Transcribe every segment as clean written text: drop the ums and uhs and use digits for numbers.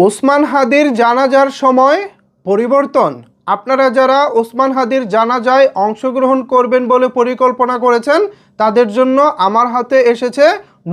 ওসমান হাদির জানাজার সময় পরিবর্তন। আপনারা যারা ওসমান হাদির জানাজায় অংশগ্রহণ করবেন বলে পরিকল্পনা করেছেন তাদের জন্য আমার হাতে এসেছে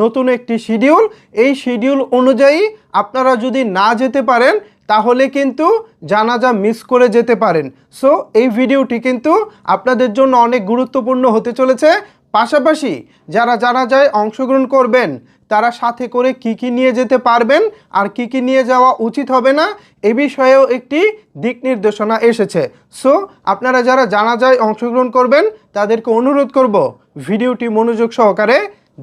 নতুন একটি শিডিউল। এই শিডিউল অনুযায়ী আপনারা যদি না যেতে পারেন তাহলে কিন্তু জানাজা মিস করে যেতে পারেন। সো এই ভিডিওটি কিন্তু আপনাদের জন্য অনেক গুরুত্বপূর্ণ হতে চলেছে। পাশাপাশি যারা জানাজায় অংশগ্রহণ করবেন তারা সাথে করে কি নিয়ে যেতে পারবেন আর কি নিয়ে যাওয়া উচিত হবে না এ বিষয়েও একটি দিক নির্দেশনা এসেছে। সো আপনারা যারা জানাজায় অংশগ্রহণ করবেন তাদেরকে অনুরোধ করব ভিডিওটি মনোযোগ সহকারে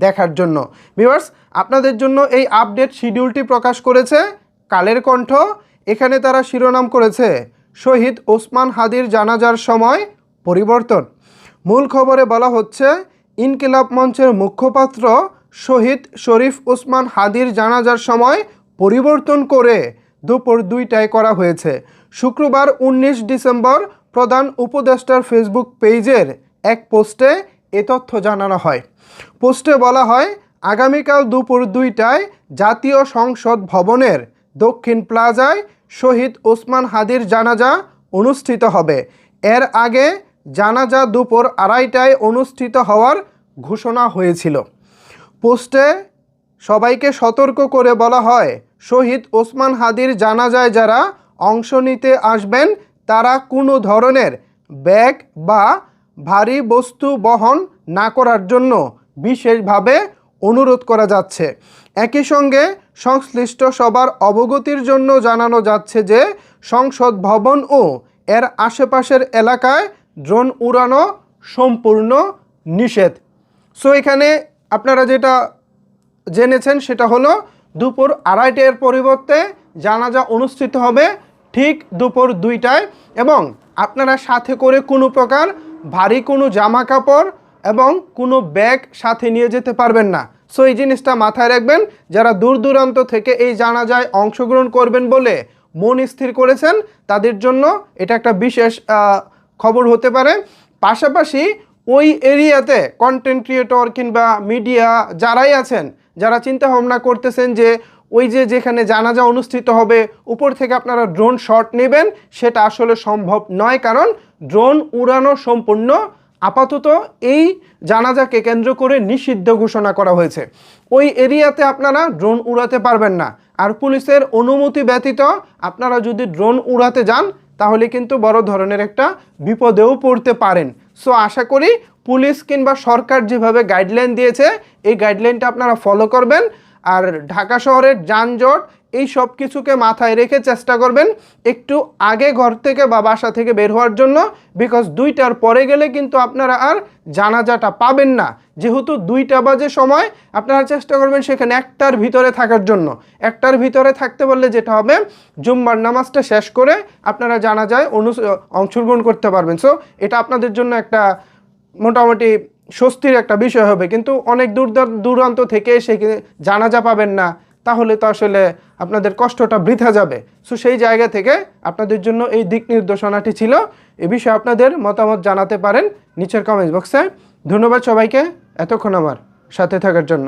দেখার জন্য। ভিউয়ার্স, আপনাদের জন্য এই আপডেট শিডিউলটি প্রকাশ করেছে কালের কণ্ঠ। এখানে তারা শিরোনাম করেছে শহীদ ওসমান হাদির জানাজার সময় পরিবর্তন। মূল খবরে বলা হচ্ছে ইনকিলাব মঞ্চের মুখপাত্র শহীদ শরীফ ওসমান হাদির জানাজার সময় পরিবর্তন করে দুপুর 2টায় করা হয়েছে। শুক্রবার 19 ডিসেম্বর প্রধান উপদেষ্টার ফেসবুক পেজের এক পোস্টে এ তথ্য জানানো হয়। পোস্টে বলা হয়, আগামীকাল দুপুর 2টায় জাতীয় সংসদ ভবনের দক্ষিণ প্লাজায় শহীদ ওসমান হাদির জানাজা অনুষ্ঠিত হবে। এর আগে জানাজা দুপুর 2:30টায় অনুষ্ঠিত হওয়ার ঘোষণা হয়েছিল। পোস্টে সবাইকে সতর্ক করে বলা হয়, শহীদ ওসমান হাদির জানাজায় যারা অংশ নিতে আসবেন তারা কোনো ধরনের ব্যাগ বা ভারী বস্তু বহন না করার জন্য বিশেষভাবে অনুরোধ করা যাচ্ছে। একই সঙ্গে সংশ্লিষ্ট সবার অবগতির জন্য জানানো যাচ্ছে যে সংসদ ভবন ও এর আশেপাশের এলাকায় ড্রোন উড়ানো সম্পূর্ণ নিষেধ। সো এখানে আপনারা যেটা জেনেছেন সেটা হলো দুপুর 2:30টার পরিবর্তে জানাজা অনুষ্ঠিত হবে ঠিক দুপুর 2টায় এবং আপনারা সাথে করে কোনো প্রকার ভারী কোনো জামা কাপড় এবং কোনো ব্যাগ সাথে নিয়ে যেতে পারবেন না। সো এই জিনিসটা মাথায় রাখবেন। যারা দূর দূরান্ত থেকে এই জানাজায় অংশগ্রহণ করবেন বলে মন স্থির করেছেন তাদের জন্য এটা একটা বিশেষ খবর হতে পারে। পাশাপাশি ওই এরিয়াতে কন্টেন্ট ক্রিয়েটর কিংবা মিডিয়া যারাই আছেন, যারা চিন্তা ভাবনা করতেছেন যে ওই যেখানে জানাজা অনুষ্ঠিত হবে উপর থেকে আপনারা ড্রোন শট নেবেন, সেটা আসলে সম্ভব নয়। কারণ ড্রোন উড়ানো সম্পূর্ণ আপাতত এই জানাজাকে কেন্দ্র করে নিষিদ্ধ ঘোষণা করা হয়েছে। ওই এরিয়াতে আপনারা ড্রোন উড়াতে পারবেন না। আর পুলিশের অনুমতি ব্যতীত আপনারা যদি ড্রোন উড়াতে যান তাহলে কিন্তু বড় ধরনের একটা বিপদেও পড়তে পারেন। সো আশা করি পুলিশ কিংবা সরকার যেভাবে গাইডলাইন দিয়েছে এই গাইডলাইনটা আপনারা ফলো করবেন। আর ঢাকা শহরের যানজট এই সব কিছুকে মাথায় রেখে চেষ্টা করবেন একটু আগে ঘর থেকে বা বাসা থেকে বের হওয়ার জন্য। বিকজ 2টার পরে গেলে কিন্তু আপনারা আর জানাজাটা পাবেন না। যেহেতু 2টা বাজে সময়, আপনারা চেষ্টা করবেন সেখানে 1টার ভিতরে থাকার জন্য। 1টার ভিতরে থাকতে বললে যেটা হবে জুম্মার নামাজটা শেষ করে আপনারা জানাজায় অংশগ্রহণ করতে পারবেন। সো এটা আপনাদের জন্য একটা মোটামুটি স্বস্তির একটা বিষয় হবে। কিন্তু অনেক দূরান্ত থেকে এসে জানাজা পাবেন না, তাহলে তো আসলে আপনাদের কষ্টটা বৃথা যাবে। সো সেই জায়গা থেকে আপনাদের জন্য এই দিক নির্দেশনাটি ছিল। এ বিষয়ে আপনাদের মতামত জানাতে পারেন নিচের কমেন্ট বক্সে। ধন্যবাদ সবাইকে এতক্ষণ আমার সাথে থাকার জন্য।